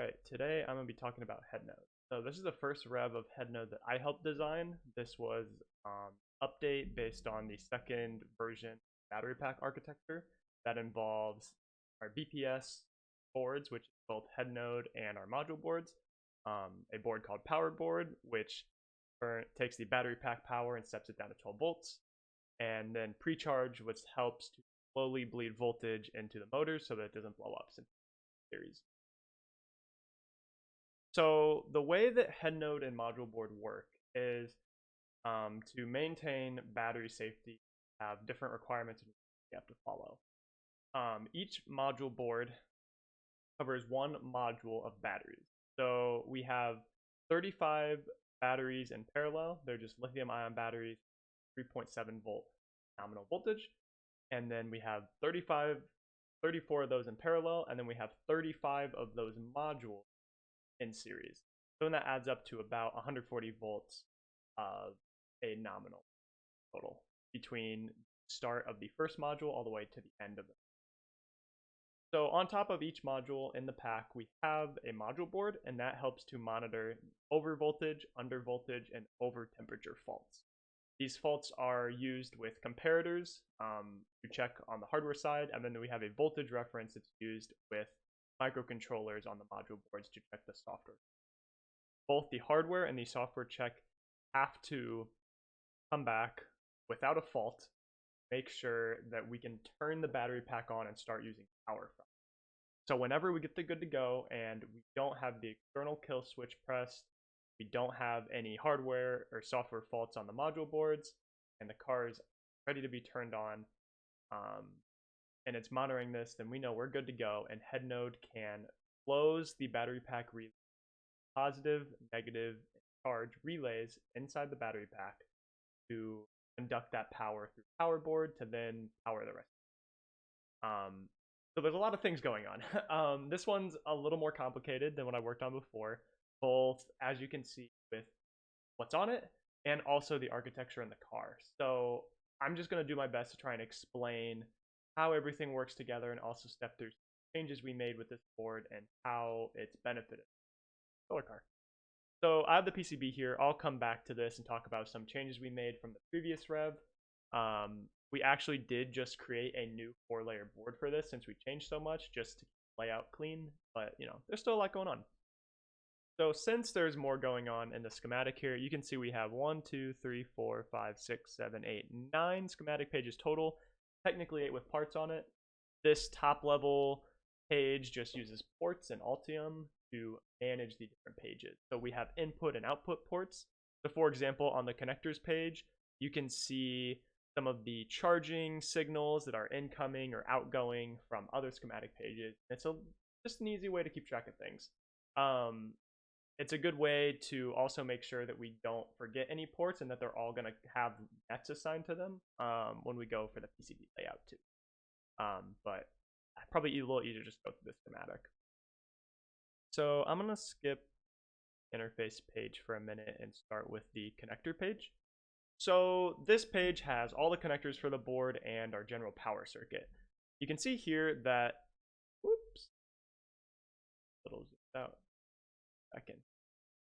Alright, today I'm going to be talking about Headnode. So this is the first rev of Headnode that I helped design. This was update based on the second version battery pack architecture that involves our BPS boards, which is both Headnode and our module boards. A board called Power Board, which takes the battery pack power and steps it down to 12 volts. And then Precharge, which helps to slowly bleed voltage into the motors so that it doesn't blow up in series. So the way that Headnode and module board work is to maintain battery safety, have different requirements you have to follow. Each module board covers one module of batteries. So we have 35 batteries in parallel. They're just lithium-ion batteries, 3.7 volt nominal voltage. And then we have 34 of those in parallel, and then we have 35 of those modules in series. So then that adds up to about 140 volts of a nominal total between start of the first module all the way to the end of it. So on top of each module in the pack, we have a module board, and that helps to monitor over voltage, under voltage, and over temperature faults. These faults are used with comparators to check on the hardware side, and then we have a voltage reference that's used with microcontrollers on the module boards to check the software. Both the hardware and the software check have to come back without a fault, make sure that we can turn the battery pack on and start using power from it. So whenever we get the good to go and we don't have the external kill switch pressed, we don't have any hardware or software faults on the module boards, and the car is ready to be turned on, and it's monitoring this, then we know we're good to go, and Headnode can close the battery pack relay, positive, negative, charge relays inside the battery pack to conduct that power through power board to then power the rest. So there's a lot of things going on. This one's a little more complicated than what I worked on before, both as you can see with what's on it and also the architecture in the car. So I'm just going to do my best to try and explain how everything works together and also step through changes we made with this board and how it's benefited the solar car. So I have the PCB here. I'll come back to this and talk about some changes we made from the previous rev. We actually did just create a new 4-layer board for this since we changed so much, just to keep the layout clean, but there's still a lot going on. So since there's more going on in the schematic here, you can see we have 1, 2, 3, 4, 5, 6, 7, 8, 9 schematic pages total. Technically 8 with parts on it. This top level page just uses ports and Altium to manage the different pages. So we have input and output ports. So for example, on the connectors page, you can see some of the charging signals that are incoming or outgoing from other schematic pages. It's just an easy way to keep track of things. It's a good way to also make sure that we don't forget any ports and that they're all going to have nets assigned to them when we go for the PCB layout too. But probably a little easier to just go through the schematic. So I'm going to skip interface page for a minute and start with the connector page. So this page has all the connectors for the board and our general power circuit. You can see here that, whoops, little zoomed out. I can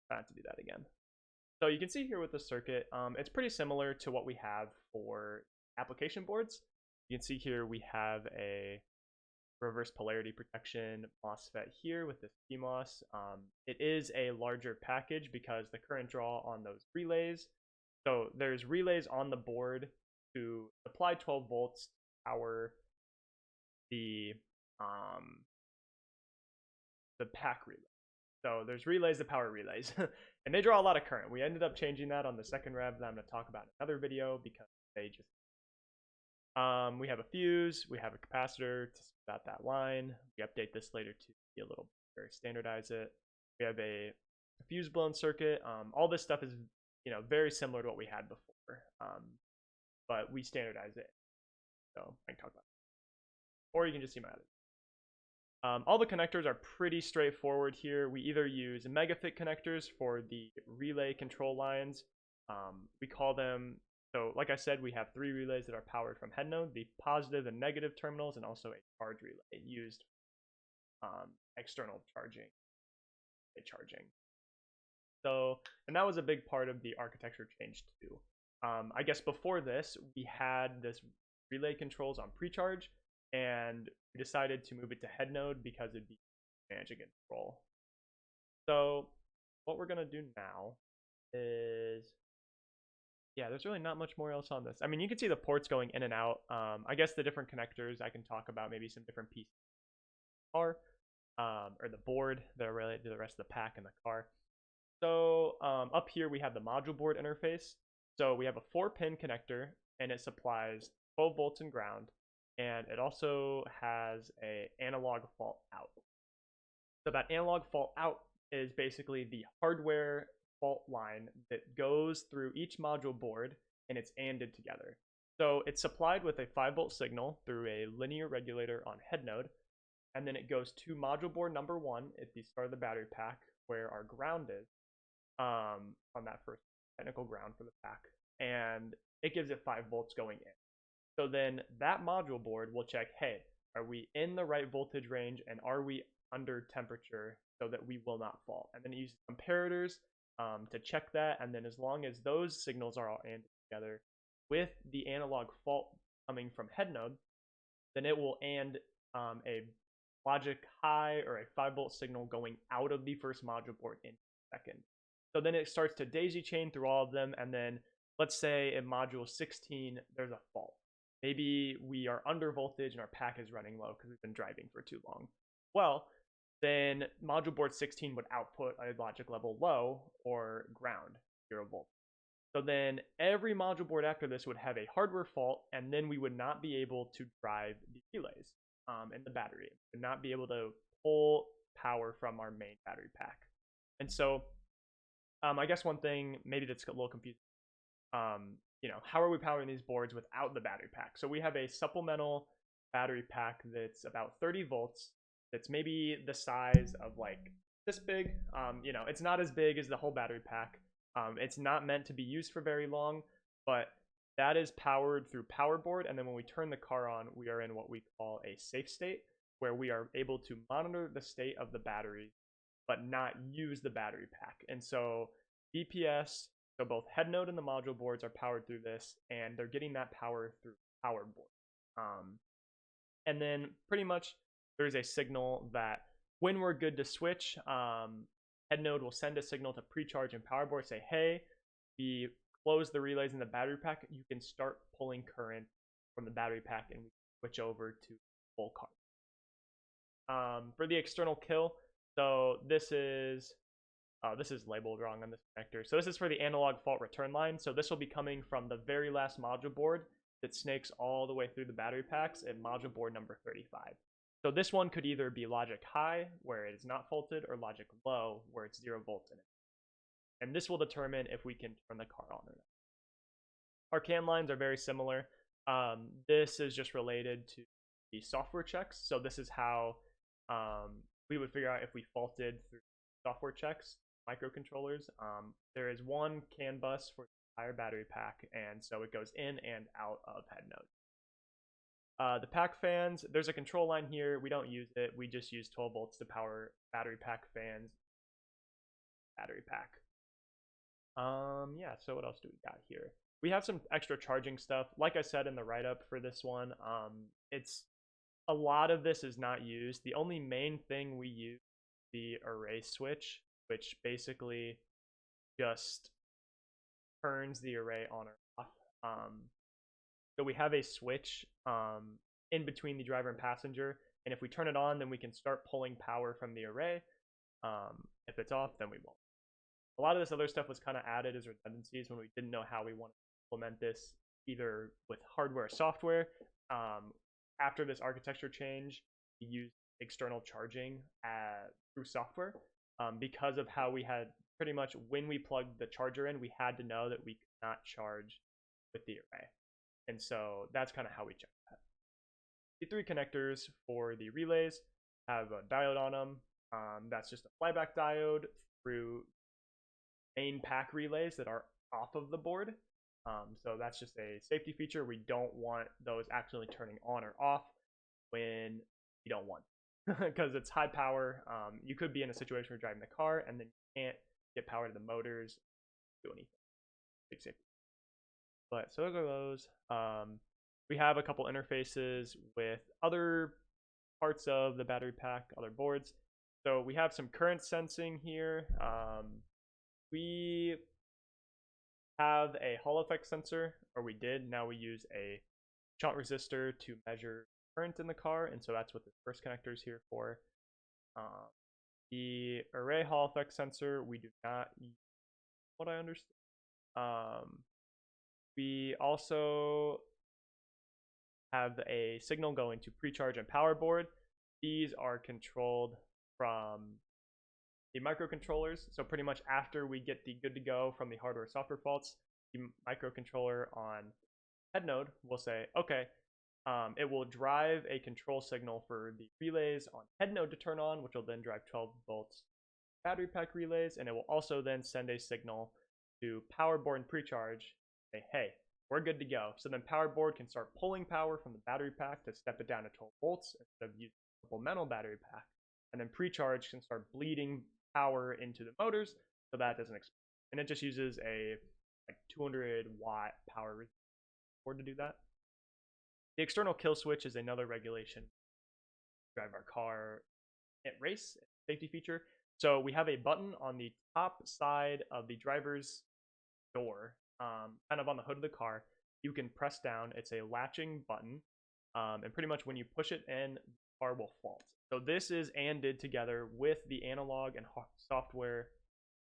try not to do that again. So you can see here with the circuit, it's pretty similar to what we have for application boards. You can see here we have a reverse polarity protection MOSFET here with this PMOS. It is a larger package because the current draw on those relays. So there's relays on the board to apply 12 volts to power the pack relay. So there's relays that power relays, and they draw a lot of current. We ended up changing that on the second rev that I'm going to talk about in another video because they just we have a fuse, we have a capacitor to split out that line. We update this later to be a little better, standardize it. We have a fuse blown circuit. All this stuff is very similar to what we had before, but we standardize it. So I can talk about it, or you can just see my other. All the connectors are pretty straightforward here. We either use megafit connectors for the relay control lines. We call them, so like I said, we have 3 relays that are powered from Headnode, the positive and negative terminals, and also a charge relay used external charging charging. So, and that was a big part of the architecture change too. I guess before this, we had this relay controls on precharge, and we decided to move it to Headnode because it'd be manage and control. So what we're gonna do now is, yeah, there's really not much more else on this. I mean, you can see the ports going in and out. I guess the different connectors, I can talk about maybe some different pieces of the car, or the board that are related to the rest of the pack in the car. So up here we have the module board interface. So we have a 4-pin connector, and it supplies 12 volts and ground, and it also has a analog fault out. So that analog fault out is basically the hardware fault line that goes through each module board, and it's ANDed together. So it's supplied with a 5-volt signal through a linear regulator on Headnode, and then it goes to module board number 1 at the start of the battery pack, where our ground is, on that first technical ground for the pack, and it gives it 5 volts going in. So then that module board will check, hey, are we in the right voltage range, and are we under temperature so that we will not fall? And then it uses comparators to check that, and then as long as those signals are all ANDed together with the analog fault coming from Headnode, then it will AND a logic high or a 5-volt signal going out of the first module board in a second. So then it starts to daisy chain through all of them, and then let's say in module 16 there's a fault. Maybe we are under voltage and our pack is running low because we've been driving for too long. Well, then module board 16 would output a logic level low or ground, 0 volts. So then every module board after this would have a hardware fault, and then we would not be able to drive the relays and the battery. We would not be able to pull power from our main battery pack. And so I guess one thing maybe that's a little confusing, how are we powering these boards without the battery pack? So we have a supplemental battery pack that's about 30 volts. That's maybe the size of like this big. It's not as big as the whole battery pack. It's not meant to be used for very long, but that is powered through power board. And then when we turn the car on, we are in what we call a safe state, where we are able to monitor the state of the battery but not use the battery pack. And so BPS, so both Headnode and the module boards are powered through this, and they're getting that power through power board. And then pretty much there's a signal that when we're good to switch, Headnode will send a signal to precharge and power board, say, hey, we close the relays in the battery pack, you can start pulling current from the battery pack, and we switch over to full car. For the external kill, so this is labeled wrong on this connector. So this is for the analog fault return line. So this will be coming from the very last module board that snakes all the way through the battery packs at module board number 35. So this one could either be logic high, where it is not faulted, or logic low, where it's 0 volts in it. And this will determine if we can turn the car on or not. Our CAN lines are very similar. This is just related to the software checks. So this is how we would figure out if we faulted through software checks, microcontrollers. There is one CAN bus for the entire battery pack, and so it goes in and out of Headnode. The pack fans, there's a control line here. We don't use it. We just use 12 volts to power battery pack fans. Battery pack. Yeah, so what else do we got here? We have some extra charging stuff. Like I said in the write-up for this one, a lot of this is not used. The only main thing we use is the array switch, which basically just turns the array on or off. So we have a switch in between the driver and passenger, and if we turn it on, then we can start pulling power from the array. If it's off, then we won't. A lot of this other stuff was kind of added as redundancies when we didn't know how we wanted to implement this, either with hardware or software. After this architecture change, we used external charging through software because of how we had pretty much, when we plugged the charger in, we had to know that we could not charge with the array. And so that's kind of how we checked that. The 3 connectors for the relays have a diode on them. That's just a flyback diode through main pack relays that are off of the board. So that's just a safety feature. We don't want those accidentally turning on or off when you don't want. because it's high power. You could be in a situation where you're driving the car and then you can't get power to the motors, do anything. Big safety. But so those are those. We have a couple interfaces with other parts of the battery pack, other boards. So we have some current sensing here. We have a Hall effect sensor, or we did. Now we use a shunt resistor to measure current in the car, and so that's what the first connector is here for. The array Hall effect sensor, we do not use, what I understand. We also have a signal going to precharge and power board. These are controlled from the microcontrollers. So pretty much after we get the good to go from the hardware software faults, the microcontroller on Headnode will say, okay, it will drive a control signal for the relays on Headnode to turn on, which will then drive 12 volts battery pack relays, and it will also then send a signal to power board and precharge, say, hey, we're good to go. So then power board can start pulling power from the battery pack to step it down to 12 volts instead of using a supplemental battery pack. And then precharge can start bleeding power into the motors so that doesn't explode. And it just uses a 200 watt power board to do that. The external kill switch is another regulation to drive our car at race, safety feature. So we have a button on the top side of the driver's door, kind of on the hood of the car. You can press down. It's a latching button, and pretty much when you push it in, the car will fault. So this is ANDed together with the analog and software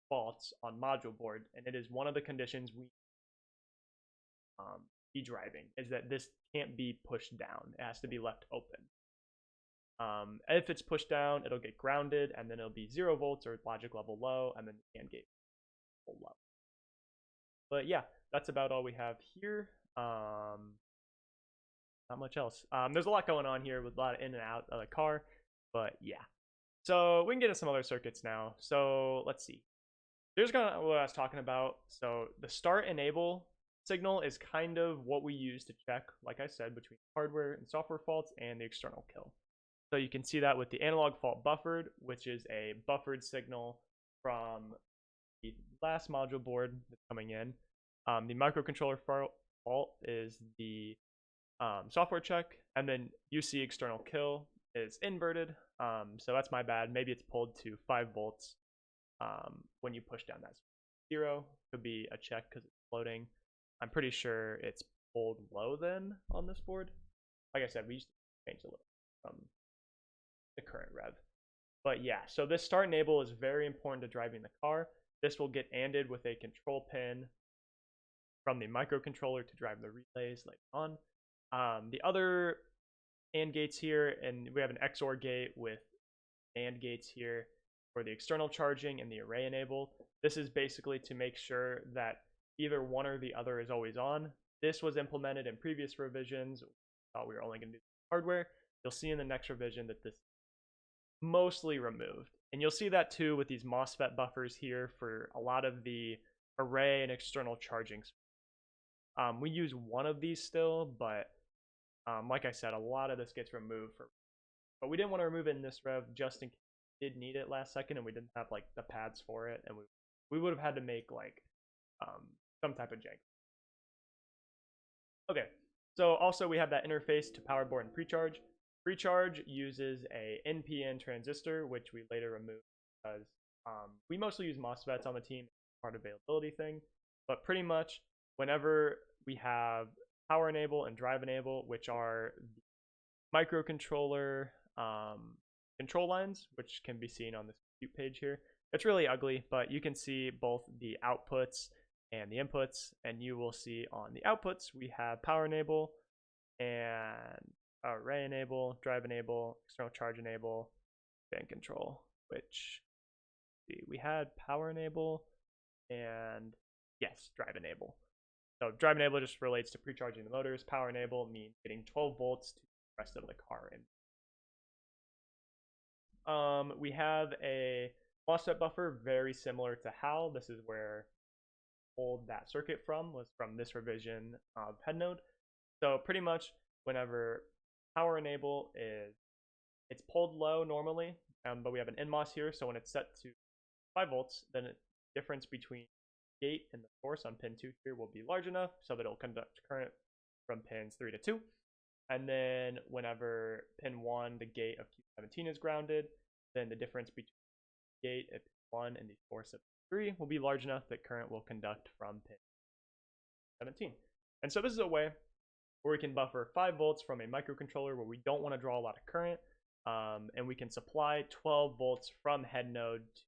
faults on module board, and it is one of the conditions we be driving, is that this can't be pushed down. It has to be left open. If it's pushed down, it'll get grounded, and then it'll be 0 volts or logic level low, and then the AND gate will low. But yeah, that's about all we have here. Not much else. There's a lot going on here with a lot of in and out of the car, but yeah. So we can get into some other circuits now. So let's see. Here's kind of what I was talking about. So the start enable signal is kind of what we use to check, like I said, between hardware and software faults and the external kill. So you can see that with the analog fault buffered, which is a buffered signal from the last module board that's coming in. The microcontroller fault is the software check, and then UC external kill is inverted. So that's my bad. Maybe it's pulled to 5 volts when you push down that 0. Could be a check because it's floating. I'm pretty sure it's pulled low then on this board. Like I said, we used to change a little from the current rev. But yeah, so this start enable is very important to driving the car. This will get ANDed with a control pin from the microcontroller to drive the relays later on. The other AND gates here, and we have an XOR gate with AND gates here for the external charging and the array enable. This is basically to make sure that either one or the other is always on. This was implemented in previous revisions. We thought we were only going to do hardware. You'll see in the next revision that this is mostly removed. And you'll see that too with these MOSFET buffers here for a lot of the array and external charging. We use one of these still, but like I said, a lot of this gets removed. But we didn't want to remove it in this rev just in case we did need it last second and we didn't have like the pads for it, and we would have had to make like some type of jank. Okay, so also we have that interface to power board and precharge. Precharge uses a NPN transistor, which we later removed because we mostly use MOSFETs on the team, part availability thing. But pretty much whenever we have power enable and drive enable, which are the microcontroller control lines, which can be seen on this compute page here. It's really ugly, but you can see both the outputs and the inputs, and you will see on the outputs we have power enable and array enable, drive enable, external charge enable, band control, which we had power enable and yes, drive enable. So drive enable just relates to precharging the motors. Power enable means getting 12 volts to the rest of the car. We have a MOSFET buffer very similar to HAL. This is where pulled that circuit from, was from this revision of Headnode. So pretty much whenever power enable is it's pulled low normally, but we have an NMOS here, so when it's set to 5 volts, then the difference between gate and the source on pin 2 here will be large enough so that it'll conduct current from pins 3 to 2. And then whenever pin 1, the gate of Q17 is grounded, then the difference between gate at pin 1 and the source of pin 3 will be large enough that current will conduct from pin 17. And so this is a way where we can buffer 5 volts from a microcontroller where we don't want to draw a lot of current, and we can supply 12 volts from Headnode to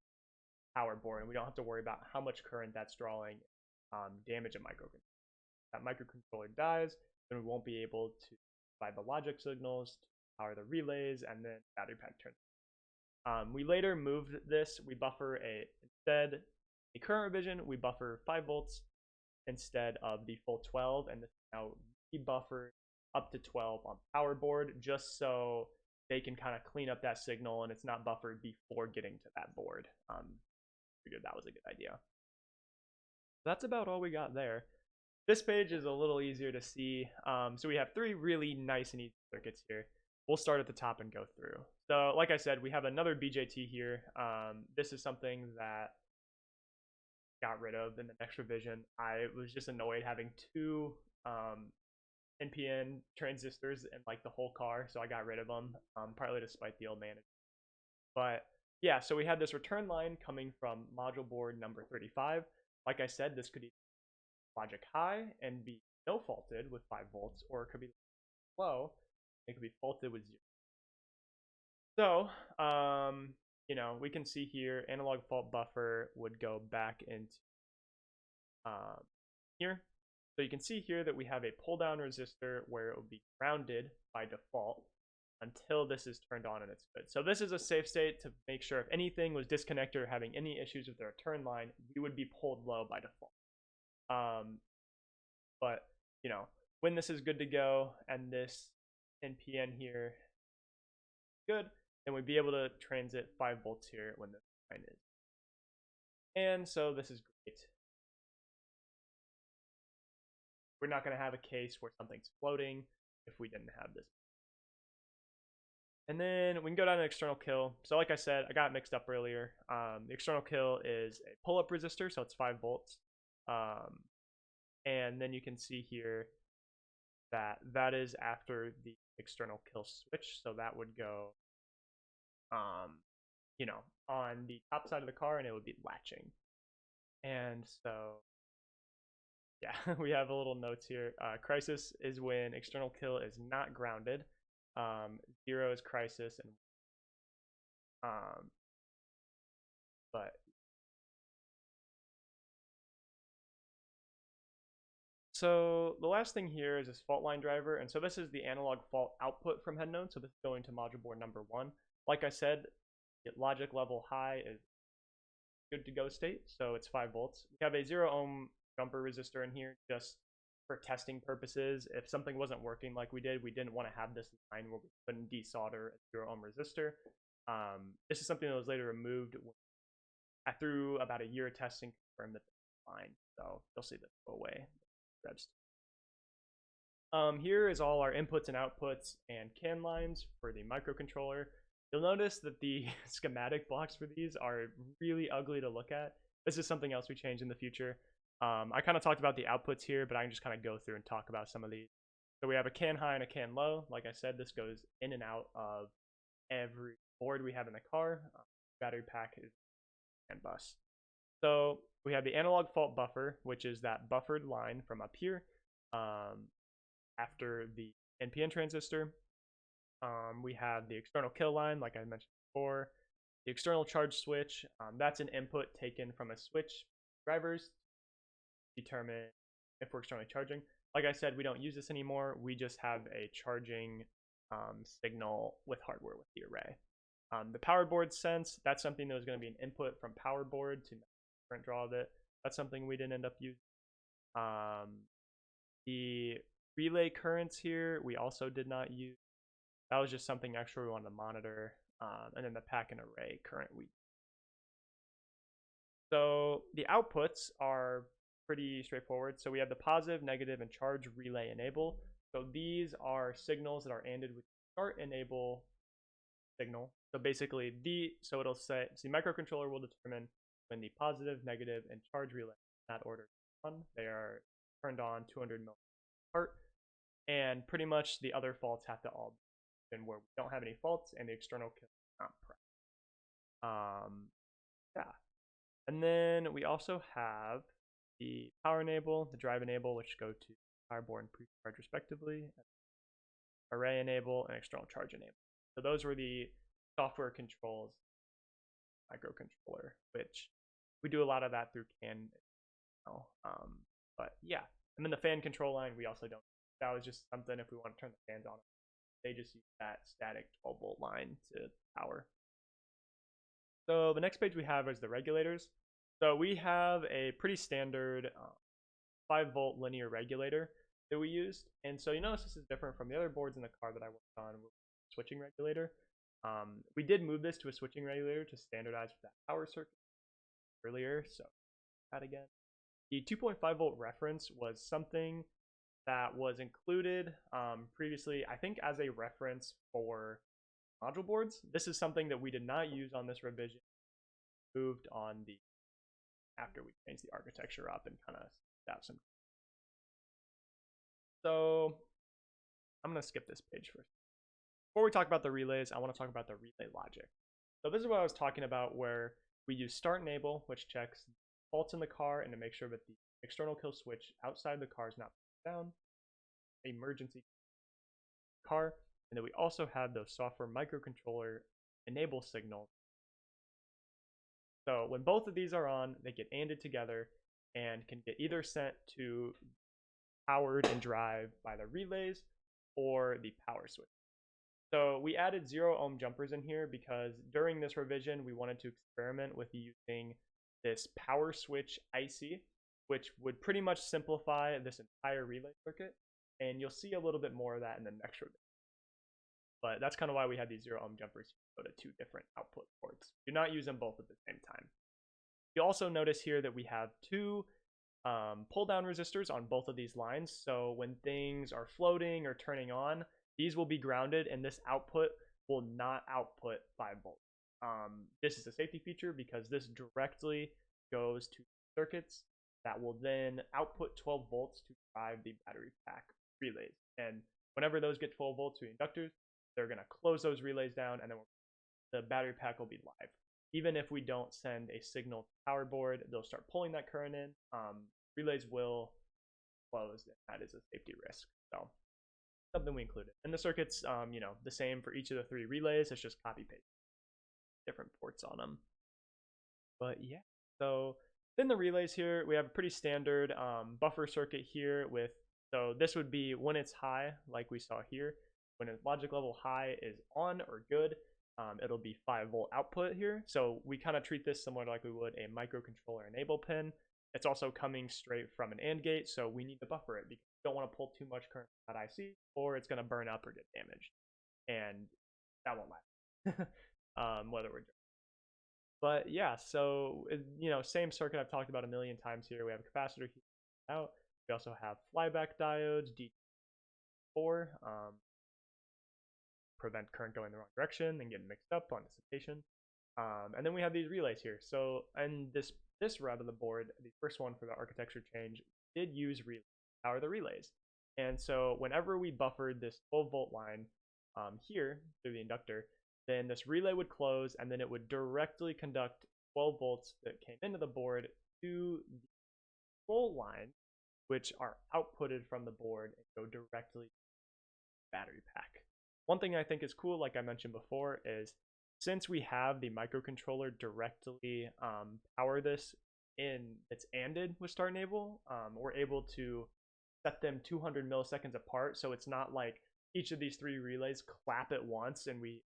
power board, and we don't have to worry about how much current that's drawing, damage a microcontroller. That microcontroller dies, then we won't be able to provide the logic signals to power the relays, and then battery pack turns. We later moved this. We buffer instead a current revision. We buffer 5 volts instead of the full 12, and this is now buffered up to 12 on power board, just so they can kind of clean up that signal and it's not buffered before getting to that board. Figured that was a good idea. That's about all we got there. This page is a little easier to see. So we have 3 really nice and easy circuits here. We'll start at the top and go through. So like I said, we have another BJT here. This is something that got rid of in the next revision. I was just annoyed having 2 NPN transistors in like the whole car, so I got rid of them, partly to spite the old manager. But yeah, so we had this return line coming from module board number 35. Like I said, this could be logic high and be no faulted with 5 volts, or it could be low, it could be faulted with 0. So you know, we can see here analog fault buffer would go back into here. So you can see here that we have a pull down resistor where it will be grounded by default until this is turned on and it's good. So this is a safe state to make sure if anything was disconnected or having any issues with the return line, we would be pulled low by default. But you know, when this is good to go and this NPN here good, then we'd be able to transit 5 volts here when this line is. And so this is great. We're not going to have a case where something's floating if we didn't have this. And then we can go down to external kill. So like I said, I got mixed up earlier. The external kill is a pull-up resistor, so it's 5 volts. And then you can see here that that is after the external kill switch. So that would go, you know, on the top side of the car, and it would be latching. And so yeah, we have a little notes here. Crisis is when external kill is not grounded. 0 is crisis, and but so the last thing here is this fault line driver, and so this is the analog fault output from Headnode. So this is going to module board number 1. Like I said, logic level high is good to go state, so it's 5 volts. We have a 0 ohm jumper resistor in here just for testing purposes. If something wasn't working like we did, we didn't want to have this line where we couldn't desolder a 0 ohm resistor. This is something that was later removed through about a year of testing, confirmed that it's fine. So you'll see this go away. Here is all our inputs and outputs and CAN lines for the microcontroller. You'll notice that the schematic blocks for these are really ugly to look at. This is something else we change in the future. I kind of talked about the outputs here, but I can just kind of go through and talk about some of these. So we have a CAN high and a CAN low. Like I said, this goes in and out of every board we have in the car. Battery pack is CAN bus. So we have the analog fault buffer, which is that buffered line from up here after the NPN transistor. We have the external kill line, like I mentioned before. The external charge switch, that's an input taken from a switch drivers to determine if we're externally charging. Like I said, we don't use this anymore. We just have a charging signal with hardware with the array. The power board sense, that's something that was going to be an input from power board to current draw of it. That's something we didn't end up using. The relay currents here, we also did not use. That was just something extra we wanted to monitor. And then the pack and array current we. So the outputs are pretty straightforward. So we have the positive, negative, and charge relay enable. So these are signals that are ANDed with start enable signal. So basically, so it'll say, the microcontroller will determine when the positive, negative, and charge relay in that order on. They are turned on 200 milliseconds apart, and pretty much the other faults have to all be where we don't have any faults and the external kill is not pressed. Yeah. And then we also have the power enable, the drive enable, which go to power board and pre-charge respectively, array enable, and external charge enable. So those were the software controls microcontroller, which we do a lot of that through CAN now. But yeah, and then the fan control line, we also don't. That was just something if we want to turn the fans on. They just use that static 12-volt line to power. So the next page we have is the regulators. So we have a pretty standard 5-volt linear regulator that we used. And so you notice this is different from the other boards in the car that I worked on with switching regulator. We did move this to a switching regulator to standardize with that power circuit earlier. So that again. The 2.5 volt reference was something that was included previously, I think, as a reference for module boards. This is something that we did not use on this revision. Moved on the after we changed the architecture up and kind of got some. So I'm going to skip this page first. Before we talk about the relays, I want to talk about the relay logic. So this is what I was talking about, where we use start enable, which checks faults in the car and to make sure that the external kill switch outside the car is not down, emergency car, and then we also have those software microcontroller enable signals. So when both of these are on, they get ANDed together and can get either sent to powered and drive by the relays or the power switch. So we added 0 ohm jumpers in here because during this revision, we wanted to experiment with using this power switch IC, which would pretty much simplify this entire relay circuit. And you'll see a little bit more of that in the next revision. But that's kind of why we had these 0 ohm jumpers go to 2 different output ports. Do not use them both at the same time. You also notice here that we have 2 pull down resistors on both of these lines. So when things are floating or turning on, these will be grounded and this output will not output 5 volts. This is a safety feature because this directly goes to circuits that will then output 12 volts to drive the battery pack relays. And whenever those get 12 volts to inductors, they're going to close those relays down and then the battery pack will be live. Even if we don't send a signal to the power board, they'll start pulling that current in. Relays will close, and that is a safety risk. So something we included. And the circuit's the same for each of the 3 relays. It's just copy paste different ports on them. But yeah, so in the relays here, we have a pretty standard buffer circuit here with, so this would be when it's high, like we saw here. When a logic level high is on or good, it'll be 5 volt output here. So we kind of treat this similar to like we would a microcontroller enable pin. It's also coming straight from an AND gate, so we need to buffer it because we don't want to pull too much current from that IC or it's going to burn up or get damaged. And that won't last, whether we're doing. But yeah, so, same circuit I've talked about a million times here. We have a capacitor here out. We also have flyback diodes, D4, prevent current going the wrong direction and getting mixed up on dissipation. And then we have these relays here. So, and this route of the board, the first one for the architecture change, did use relays to power the relays. And so whenever we buffered this 12 volt line here through the inductor, then this relay would close and then it would directly conduct 12 volts that came into the board to the control line, which are outputted from the board and go directly to the battery pack. One thing I think is cool, like I mentioned before, is since we have the microcontroller directly power this in it's ANDed with start enable, we're able to set them 200 milliseconds apart, so it's not like each of these 3 relays clap at once and we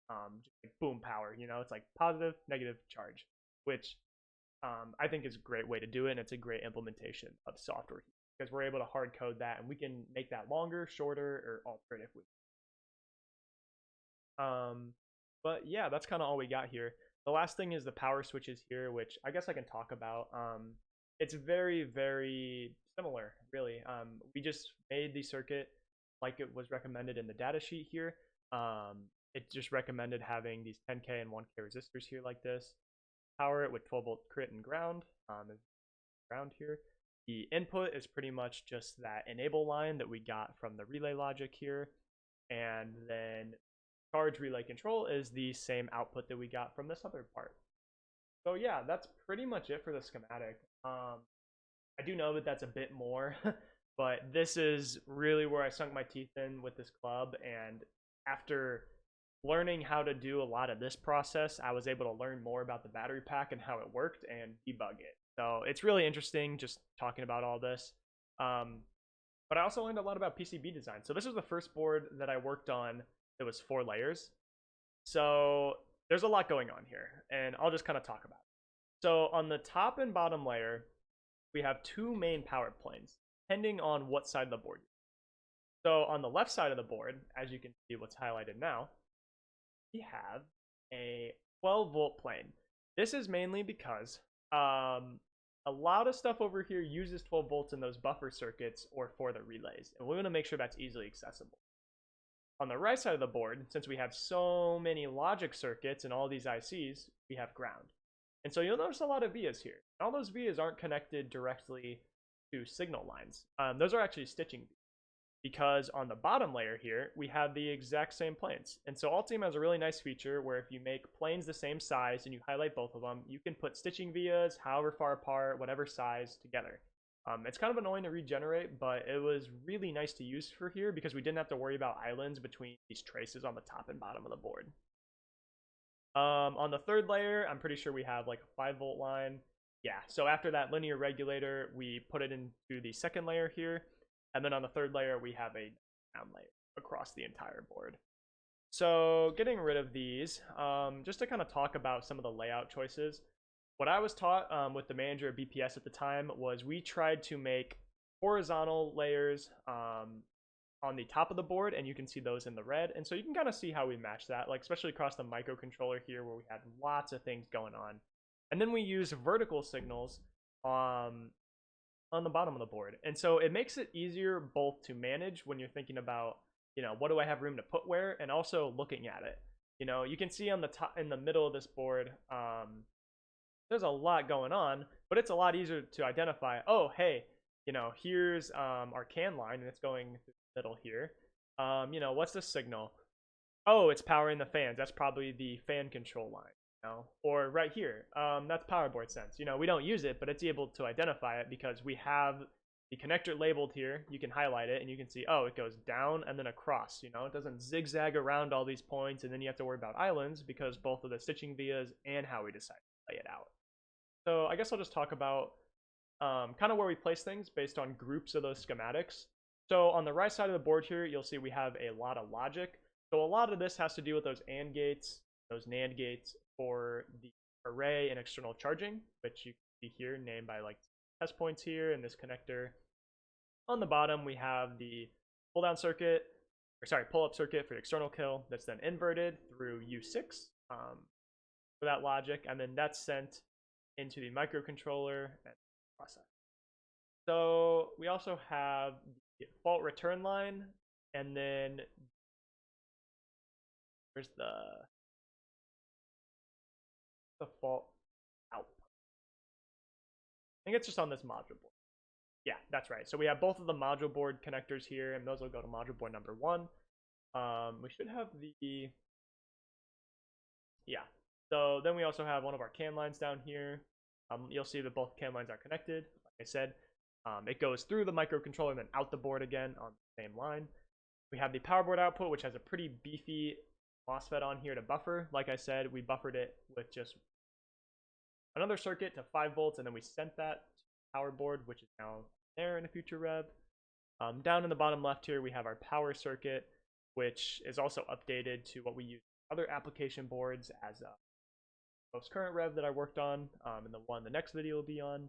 just like boom power. It's like positive, negative, charge, which I think is a great way to do it, and it's a great implementation of software because we're able to hard code that and we can make that longer, shorter, or alter it if we. But yeah, that's kind of all we got here. The last thing is the power switches here, which I guess I can talk about. It's very, very similar, really. We just made the circuit like it was recommended in the data sheet here. it just recommended having these 10K and 1K resistors here like this. Power it with 12-volt crit and ground. Ground here. The input is pretty much just that enable line that we got from the relay logic here. And then charge relay control is the same output that we got from this other part. So yeah, that's pretty much it for the schematic. I do know that that's a bit more, but this is really where I sunk my teeth in with this club. And after learning how to do a lot of this process, I was able to learn more about the battery pack and how it worked and debug it. So it's really interesting just talking about all this. But I also learned a lot about PCB design. So this was the first board that I worked on that was 4 layers. So there's a lot going on here, and I'll just kind of talk about it. So on the top and bottom layer, we have 2 main power planes, depending on what side of the board. So on the left side of the board, as you can see what's highlighted now, we have a 12-volt plane. This is mainly because a lot of stuff over here uses 12 volts in those buffer circuits or for the relays, and we want to make sure that's easily accessible. On the right side of the board, since we have so many logic circuits and all these ICs, we have ground. And so you'll notice a lot of vias here. All those vias aren't connected directly to signal lines. Those are actually stitching vias, because on the bottom layer here, we have the exact same planes. And so Ultium has a really nice feature where if you make planes the same size and you highlight both of them, you can put stitching vias, however far apart, whatever size, together. It's kind of annoying to regenerate, but it was really nice to use for here because we didn't have to worry about islands between these traces on the top and bottom of the board. On the third layer, I'm pretty sure we have like a 5-volt line. Yeah, so after that linear regulator, we put it into the second layer here. And then on the third layer, we have a ground layer across the entire board. So getting rid of these, just to kind of talk about some of the layout choices. What I was taught with the manager at BPS at the time was we tried to make horizontal layers on the top of the board, and you can see those in the red. And so you can kind of see how we match that, like especially across the microcontroller here where we had lots of things going on. And then we use vertical signals on the bottom of the board. And so it makes it easier both to manage when you're thinking about, what do I have room to put where, and also looking at it. You can see on the top, in the middle of this board, there's a lot going on, but it's a lot easier to identify, oh, hey, here's our CAN line, and it's going through the middle here. What's the signal? Oh, it's powering the fans. That's probably the fan control line. Or right here, that's power board sense. We don't use it, but it's able to identify it because we have the connector labeled here. You can highlight it and you can see, oh, it goes down and then across. It doesn't zigzag around all these points, and then you have to worry about islands because both of the stitching vias and how we decide to lay it out. So I guess I'll just talk about kind of where we place things based on groups of those schematics. So on the right side of the board here, you'll see we have a lot of logic. So a lot of this has to do with those AND gates, those NAND gates for the array and external charging, which you can see here named by like test points here in this connector. On the bottom, we have the pull-up circuit for the external kill that's then inverted through U6 for that logic, and then that's sent into the microcontroller and process. So we also have the fault return line, and then where's the fault output? I think it's just on this module board. Yeah, that's right. So we have both of the module board connectors here, and those will go to module board number 1. We should have the, yeah. So then we also have one of our CAN lines down here. You'll see that both CAN lines are connected. Like I said, it goes through the microcontroller and then out the board again on the same line. We have the power board output, which has a pretty beefy MOSFET on here to buffer. Like I said, we buffered it with just another circuit to 5 volts, and then we sent that to the power board, which is now there in a future rev. Down in the bottom left here, we have our power circuit, which is also updated to what we use in other application boards as a most current rev that I worked on, and the one the next video will be on.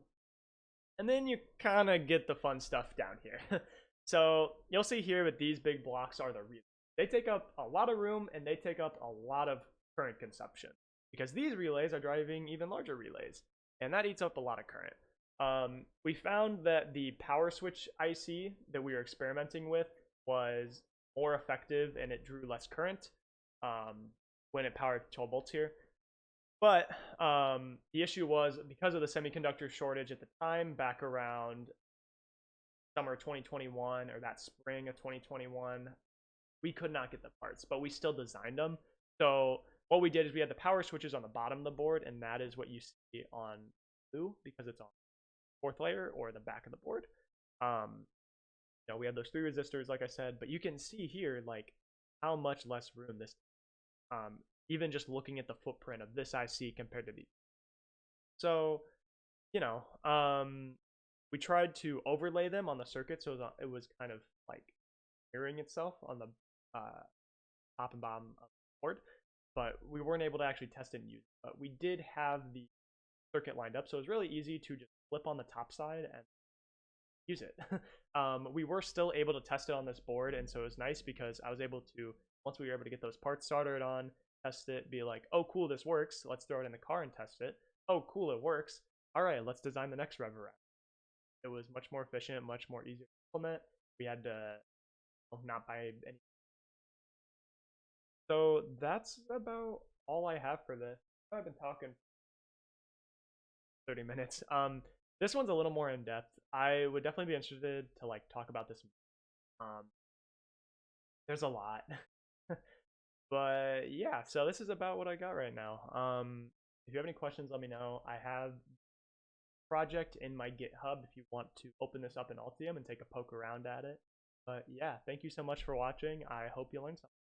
And then you kind of get the fun stuff down here. So you'll see here that these big blocks are the relays. They take up a lot of room and they take up a lot of current consumption because these relays are driving even larger relays, and that eats up a lot of current. We found that the power switch IC that we were experimenting with was more effective and it drew less current. when it powered 12 volts here. But the issue was because of the semiconductor shortage at the time, back around summer 2021 or that spring of 2021, we could not get the parts, but we still designed them. So what we did is we had the power switches on the bottom of the board, and that is what you see on blue because it's on the 4th layer or the back of the board. We have those 3 resistors, like I said, but you can see here like how much less room this, even just looking at the footprint of this IC compared to these. So, we tried to overlay them on the circuit so it was kind of like mirroring itself on the top and bottom of the board, but we weren't able to actually test it and use it. But we did have the circuit lined up, so it was really easy to just flip on the top side and use it. We were still able to test it on this board, and so it was nice because I was able to, once we were able to get those parts started on, test it, be like, oh cool, this works, let's throw it in the car and test it. Oh cool, it works. All right, let's design the next rev rack. It was much more efficient, much more easier to implement. We had to not buy any. So that's about all I have for this. I've been talking 30 minutes. This one's a little more in depth. I would definitely be interested to like talk about this. There's a lot. But yeah, so this is about what I got right now. If you have any questions, let me know. I have a project in my GitHub if you want to open this up in Altium and take a poke around at it. But yeah, thank you so much for watching. I hope you learned something.